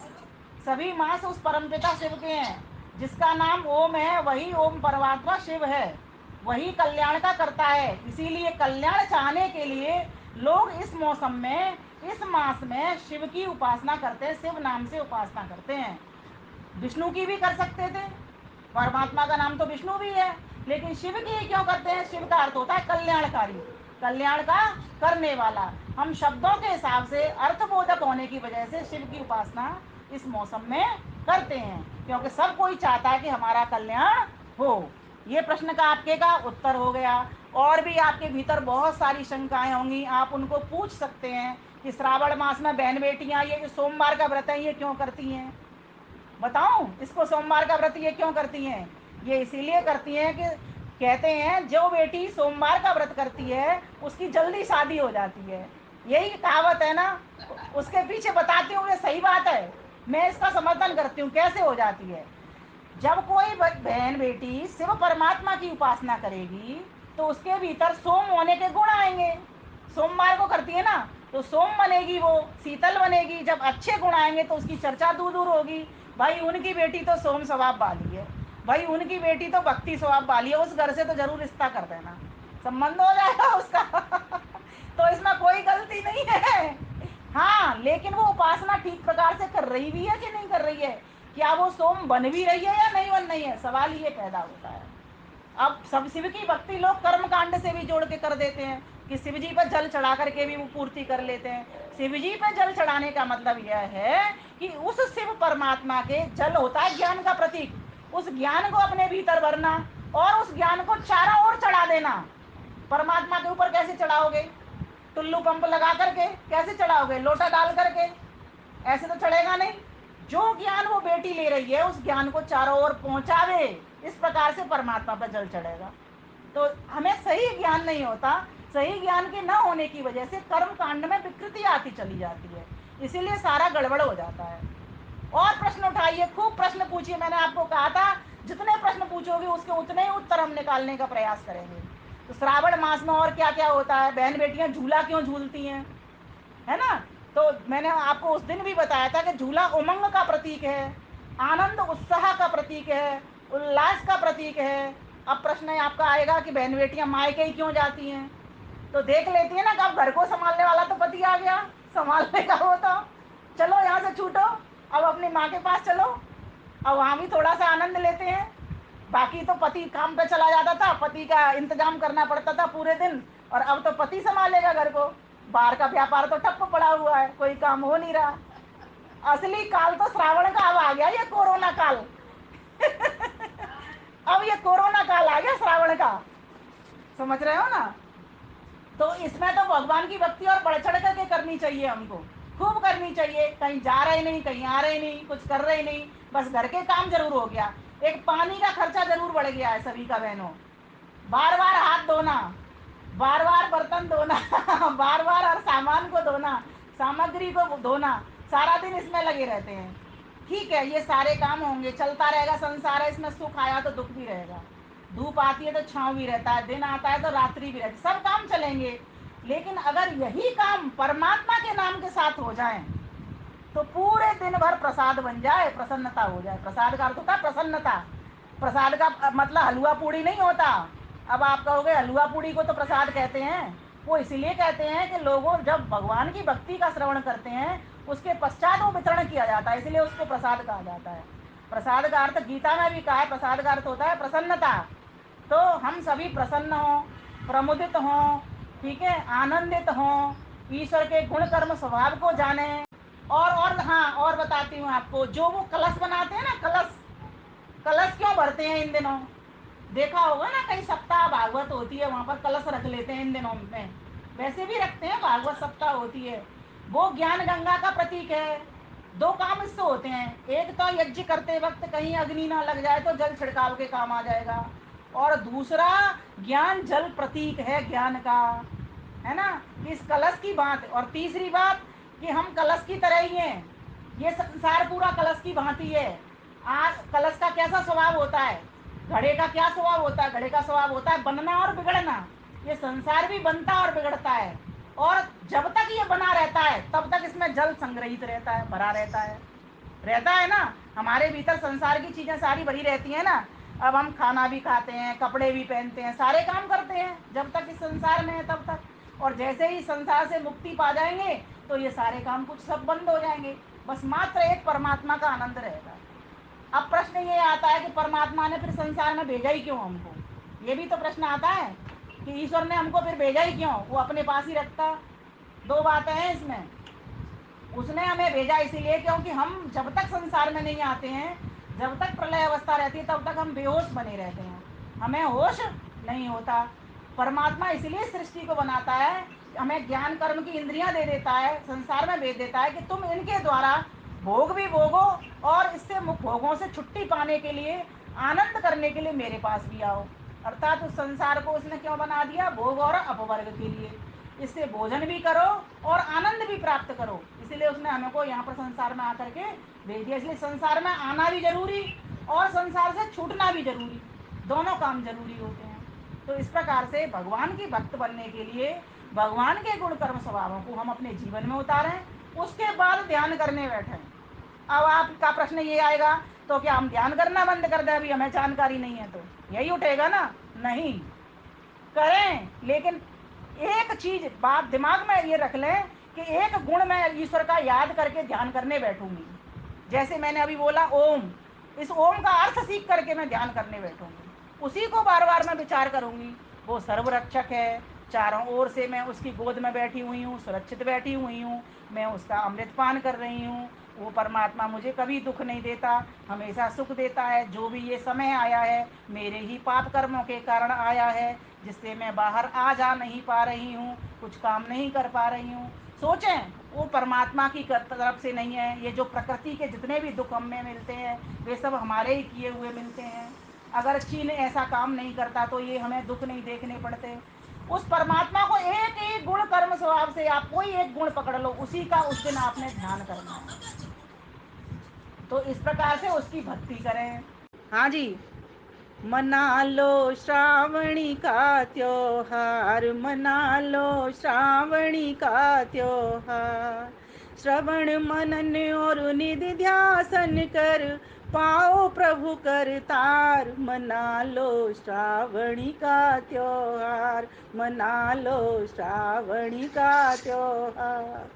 सभी मास उस परमपिता शिव के हैं। जिसका नाम ओम है, वही ओम परमात्मा शिव है, वही कल्याण का करता है। इसीलिए कल्याण चाहने के लिए लोग इस मौसम में, इस मास में शिव की उपासना करते हैं, शिव नाम से उपासना करते हैं। विष्णु की भी कर सकते थे, परमात्मा का नाम तो विष्णु भी है, लेकिन शिव की क्यों करते हैं? शिव का अर्थ होता है कल्याणकारी, कल्याण का करने वाला। हम शब्दों के हिसाब से अर्थबोधक होने की वजह से शिव की उपासना इस मौसम में करते हैं, क्योंकि सब कोई चाहता है कि हमारा कल्याण हो। ये प्रश्न का आपके का उत्तर हो गया। और भी आपके भीतर बहुत सारी शंकाएं होंगी, आप उनको पूछ सकते हैं कि श्रावण मास में बहन बेटियां ये जो सोमवार का व्रत है ये क्यों करती हैं? बताऊं इसको सोमवार का व्रत ये क्यों करती हैं? ये इसीलिए करती हैं कि कहते हैं जो बेटी सोमवार का व्रत करती है उसकी जल्दी शादी हो जाती है। यही कहावत है ना, उसके पीछे बताती हूँ, ये सही बात है, मैं इसका समर्थन करती हूँ। कैसे हो जाती है? जब कोई बहन बेटी शिव परमात्मा की उपासना करेगी तो उसके भीतर सोम होने के गुण आएंगे। सोमवार को करती है ना, तो सोम बनेगी, वो शीतल बनेगी। जब अच्छे गुण आएंगे तो उसकी चर्चा दूर दूर होगी, भाई उनकी बेटी तो सोम स्वभाव वाली है, भाई उनकी बेटी तो भक्ति स्वभाव वाली है, उस घर से तो जरूर रिश्ता कर देना, संबंध हो जाएगा उसका। तो इसमें कोई गलती नहीं है। हाँ, लेकिन वो उपासना ठीक प्रकार से कर रही भी है कि नहीं कर रही है? क्या वो सोम बन भी रही है या नहीं बन रही है? सवाल ये पैदा होता है। अब सब शिव की भक्ति लोग कर्म कांड से भी जोड़ के कर देते हैं कि शिव जी पर जल चढ़ा करके भी वो पूर्ति कर लेते हैं। शिव जी पर जल चढ़ाने का मतलब यह है कि उस शिव परमात्मा के, जल होता है ज्ञान का प्रतीक, उस ज्ञान को अपने भीतर भरना और उस ज्ञान को चारों ओर चढ़ा देना। परमात्मा के ऊपर कैसे चढ़ाओगे? टुल्लू पंप लगा करके कैसे चढ़ाओगे? लोटा डाल करके ऐसे तो चढ़ेगा नहीं। जो ज्ञान वो बेटी ले रही है उस ज्ञान को चारों ओर पहुंचावे, इस प्रकार से परमात्मा पर जल चढ़ेगा। तो हमें सही ज्ञान नहीं होता, सही ज्ञान के न होने की वजह से कर्म कांड में विकृति आती चली जाती है, इसीलिए सारा गड़बड़ हो जाता है। और प्रश्न उठाइए, खूब प्रश्न पूछिए। मैंने आपको कहा था जितने प्रश्न पूछोगे उसके उतने ही उत्तर हम निकालने का प्रयास करेंगे। तो श्रावण मास में और क्या क्या होता है, बहन बेटियां झूला क्यों झूलती हैं, है ना। तो मैंने आपको उस दिन भी बताया था कि झूला उमंग का प्रतीक है, आनंद उत्साह का प्रतीक है, उल्लास का प्रतीक है। अब प्रश्न आपका आएगा कि बहन बेटियां मायके ही क्यों जाती हैं, तो देख लेती है ना कि अब घर को संभालने वाला तो पति आ गया, संभालने का वो तो चलो यहाँ से छूटो, अब अपनी माँ के पास चलो, अब वहाँ भी थोड़ा सा आनंद लेते हैं। बाकी तो पति काम पे चला जाता था, पति का इंतजाम करना पड़ता था पूरे दिन, और अब तो पति संभालेगा घर को। बाहर का व्यापार तो ठप्प पड़ा हुआ है, कोई काम हो नहीं रहा। असली काल तो श्रावण का अब आ गया, ये कोरोना काल। अब ये कोरोना काल आ गया श्रावण का, समझ रहे हो ना। तो इसमें तो भगवान की भक्ति और बढ़ चढ़ करके करनी चाहिए, हमको खूब करनी चाहिए। कहीं जा रहे नहीं, कहीं आ रहे नहीं, कुछ कर रहे नहीं, बस घर के काम जरूर हो गया। एक पानी का खर्चा जरूर बढ़ गया है सभी का बहनों, बार बार हाथ धोना, बार बार बर्तन धोना, बार बार हर सामान को धोना, सामग्री को धोना, सारा दिन इसमें लगे रहते हैं। ठीक है, ये सारे काम होंगे, चलता रहेगा संसार है, इसमें सुख आया तो दुख भी रहेगा, धूप आती है तो छांव भी रहता है, दिन आता है तो रात्रि भी रहती है, सब काम चलेंगे। लेकिन अगर यही काम परमात्मा के नाम के साथ हो जाए तो पूरे दिन भर प्रसाद बन जाए, प्रसन्नता हो जाए। प्रसाद का अर्थ होता है प्रसन्नता। प्रसाद का मतलब हलवा पूड़ी नहीं होता। अब आप कहोगे हलवा पूड़ी को तो प्रसाद कहते हैं, वो इसलिए कहते हैं कि लोगों जब भगवान की भक्ति का श्रवण करते हैं उसके पश्चात वो वितरण किया जाता है, इसलिए उसको प्रसाद कहा जाता है। प्रसाद का अर्थ गीता में भी कहा है, प्रसाद का अर्थ होता है प्रसन्नता। तो हम सभी प्रसन्न हों, प्रमुदित हों, ठीक है, आनंदित हों, ईश्वर के गुण कर्म स्वभाव को जाने। और हाँ, और बताती हूँ आपको, जो वो कलश बनाते हैं ना, कलश, कलश क्यों भरते हैं इन दिनों, देखा होगा ना, कहीं सप्ताह भागवत होती है वहां पर कलश रख लेते हैं इन दिनों में, वैसे भी रखते हैं, भागवत सप्ताह होती है। वो ज्ञान गंगा का प्रतीक है। दो काम इससे होते हैं, एक तो यज्ञ करते वक्त कहीं अग्नि ना लग जाए तो जल छिड़काव के काम आ जाएगा, और दूसरा ज्ञान जल प्रतीक है ज्ञान का, है ना। इस कलश की बात, और तीसरी बात कि हम कलश की तरह ही हैं, ये संसार पूरा कलश की भांति है। आज कलश का कैसा स्वभाव होता है, घड़े का क्या स्वभाव होता है, घड़े का स्वभाव होता है बनना और बिगड़ना। ये संसार भी बनता और बिगड़ता है, और जब तक ये बना रहता है तब तक इसमें जल संग्रहित रहता है, भरा रहता है ना। हमारे भीतर संसार की चीजें सारी भरी रहती है ना। अब हम खाना भी खाते हैं, कपड़े भी पहनते हैं, सारे काम करते हैं जब तक इस संसार में है तब तक, और जैसे ही संसार से मुक्ति पा जाएंगे तो ये सारे काम कुछ सब बंद हो जाएंगे, बस मात्र एक परमात्मा का आनंद रहेगा। अब प्रश्न ये आता है कि परमात्मा ने फिर संसार में भेजा ही क्यों हमको, ये भी तो प्रश्न आता है कि ईश्वर ने हमको फिर भेजा ही क्यों, वो अपने पास ही रखता। दो बातें हैं इसमें, उसने हमें भेजा इसीलिए क्योंकि हम जब तक संसार में नहीं आते हैं, जब तक प्रलय अवस्था रहती है तब तक हम बेहोश बने रहते हैं, हमें होश नहीं होता। परमात्मा इसलिए सृष्टि को बनाता है, हमें ज्ञान कर्म की इंद्रियां दे देता है, संसार में भेज देता है कि तुम इनके द्वारा भोग भी भोगो, और इससे भोगों से छुट्टी पाने के लिए, आनंद करने के लिए मेरे पास भी आओ। अर्थात उस संसार को उसने क्यों बना दिया, भोग और अपवर्ग के लिए, इससे भोजन भी करो और आनंद भी प्राप्त करो, इसलिए उसने हमें को यहाँ पर संसार में आकर के भेज दिया। इसलिए संसार में आना भी जरूरी और संसार से छूटना भी जरूरी, दोनों काम जरूरी होते हैं। तो इस प्रकार से भगवान की भक्त बनने के लिए भगवान के गुण कर्म स्वभावों को हम अपने जीवन में उतारें, उसके बाद ध्यान करने बैठें। अब आपका प्रश्न ये आएगा, तो क्या हम ध्यान करना बंद कर दें, अभी हमें जानकारी नहीं है, तो यही उठेगा ना। नहीं, करें, लेकिन एक चीज बात दिमाग में ये रख लें कि एक गुण मैं ईश्वर का याद करके ध्यान करने बैठूंगी। जैसे मैंने अभी बोला ओम, इस ओम का अर्थ सीख करके मैं ध्यान करने बैठूंगी, उसी को बार बार मैं विचार करूंगी। वो सर्वरक्षक है, चारों ओर से मैं उसकी गोद में बैठी हुई हूँ, सुरक्षित बैठी हुई हूँ, मैं उसका अमृत पान कर रही हूँ। वो परमात्मा मुझे कभी दुख नहीं देता, हमेशा सुख देता है। जो भी ये समय आया है मेरे ही पाप कर्मों के कारण आया है, जिससे मैं बाहर आ जा नहीं पा रही हूँ, कुछ काम नहीं कर पा रही हूँ। सोचें, वो परमात्मा की तरफ से नहीं है। ये जो प्रकृति के जितने भी दुख हमें मिलते हैं वे सब हमारे ही किए हुए मिलते हैं। अगर चीन ऐसा काम नहीं करता तो ये हमें दुख नहीं देखने पड़ते। उस परमात्मा को एक एक गुण कर्म स्वभाव से आप कोई एक गुण पकड़ लो, उसी का उस दिन आपने ध्यान करना है। तो इस प्रकार से उसकी भक्ति करें। हाँ जी। मना लो श्रावणी का त्योहार, मना लो श्रावणी का त्योहार। श्रवण मनन और निधि ध्यासन कर, पाओ प्रभु करतार। मना लो श्रावणी का त्योहार, मना लो श्रावणी का त्योहार।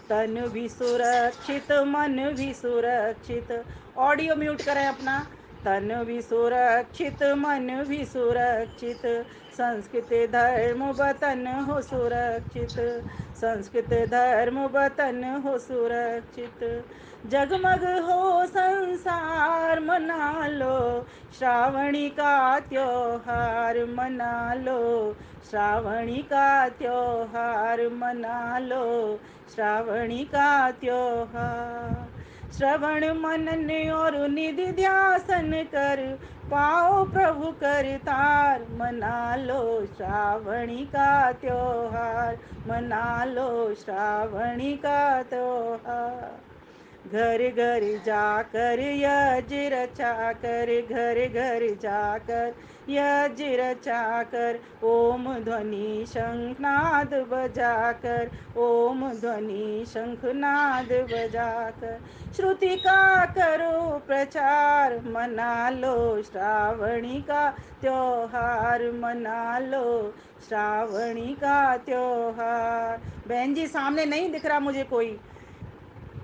तन भी सुरक्षित मन भी सुरक्षित, ऑडियो म्यूट करें अपना। तन भी सुरक्षित मन भी सुरक्षित, संस्कृत धर्म वतन हो सुरक्षित, संस्कृत धर्म वतन हो सुरक्षित। जगमग हो संसार, मना लो श्रावणी का त्योहार, मना लो श्रावणी का त्योहार, मना लो श्रावणी का त्योहार। श्रवण मनन और निधि ध्यासन कर, पाओ प्रभु करतार। मना लो श्रावणी का त्योहार, मना लो श्रावणी का त्योहार। घर घर जाकर यज्ञ रचा कर, घर घर जाकर यज्ञ रचा कर, ओम ध्वनि शंखनाद बजाकर, ओम ध्वनि शंखनाद बजाकर। श्रुति का करो प्रचार, मना लो श्रावणी का त्योहार, मना लो श्रावणी का त्योहार। बहन जी सामने नहीं दिख रहा मुझे कोई।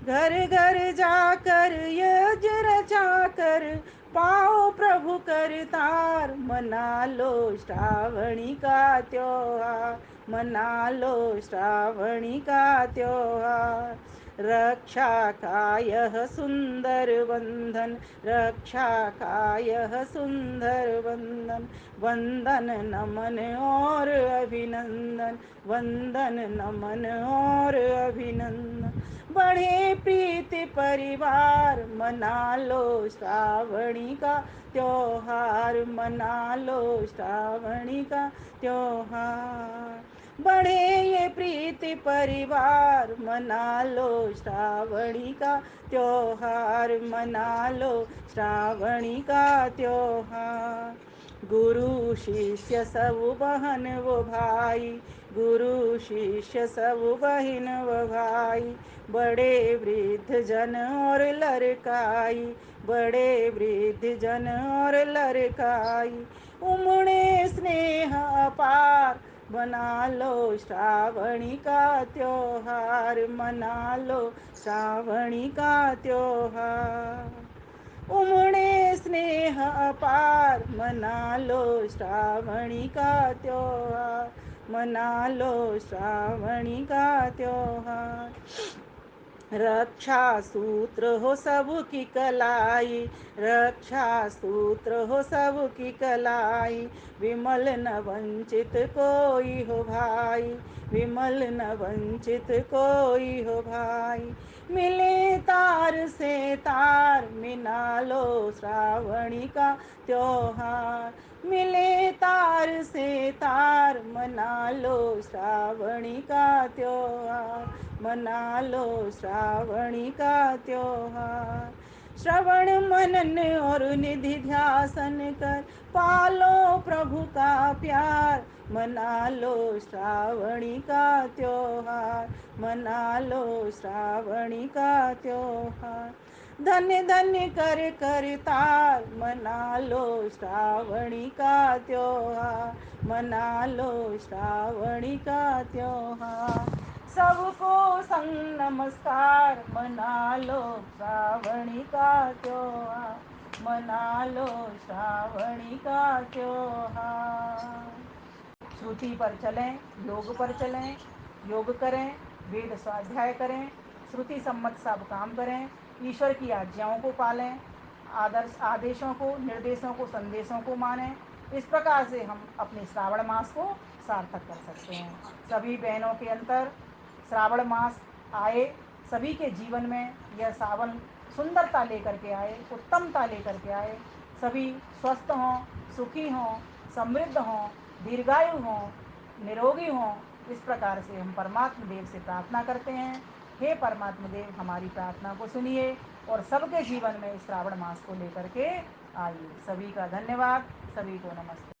घर घर जाकर यज्ञ रचा कर, पाओ प्रभु करतार। मना लो श्रावणी का त्योहार, मना लो श्रावणी का त्योहार। रक्षा का यह सुंदर बंधन, रक्षा का यह सुंदर बंधन। वंदन नमन और अभिनंदन, वंदन नमन और अभिनंदन। बढ़े प्रीति परिवार, मना लो श्रावणी का त्योहार, मना लो श्रावणी का त्योहार। बढ़े ये प्रीति परिवार, मना लो श्रावणी का त्योहार, मना लो श्रावणी का त्योहार। गुरु शिष्य सब बहन वो भाई, गुरु शिष्य सब बहन वो भाई। बड़े वृद्ध जन और लड़काई, बड़े वृद्ध जन और लड़काई। उमड़े स्नेह अपार, मना लो श्रावणी का त्योहार, मना लो श्रावणी का त्योहार। उमड़े स्नेह अपार, मना लो श्रावणी का त्योहार, मना लो श्रावणी का त्योहार। रक्षा सूत्र हो सबकी कलाई, रक्षा सूत्र हो सबकी कलाई। विमल न वंचित कोई हो भाई, विमल न वंचित कोई हो भाई। मिले तार से तार, मिला लो श्रावणी का त्योहार। मिले तार से तार, मना लो श्रावणी का त्योहार, मना लो श्रावणी का त्योहार। श्रवण मनन और निधि ध्यासन कर, पालो प्रभु का प्यार। मना लो श्रावणी का त्योहार, मना लो श्रावणी का त्योहार। धन्य धन्य कर करतार, मना लो श्रावणी का त्योहार, मना लो श्रावणी का त्योहार। सबको संग नमस्कार, मना लो श्रावणी का त्योहार, मना लो श्रावणी का त्योहार। श्रुति पर चलें, योग पर चलें, योग करें, वेद स्वाध्याय करें, श्रुति सम्मत सब काम करें, ईश्वर की आज्ञाओं को पालें, आदर्श आदेशों को, निर्देशों को, संदेशों को मानें। इस प्रकार से हम अपने श्रावण मास को सार्थक कर सकते हैं। सभी बहनों के अंतर श्रावण मास आए, सभी के जीवन में यह सावन सुंदरता लेकर के आए, उत्तमता लेकर के आए। सभी स्वस्थ हों, सुखी हों, समृद्ध हों, दीर्घायु हों, निरोगी हों। इस प्रकार से हम परमात्मा देव से प्रार्थना करते हैं। हे परमात्मा देव, हमारी प्रार्थना को सुनिए और सबके जीवन में श्रावण मास को लेकर के आइए, सभी का धन्यवाद, सभी को नमस्ते।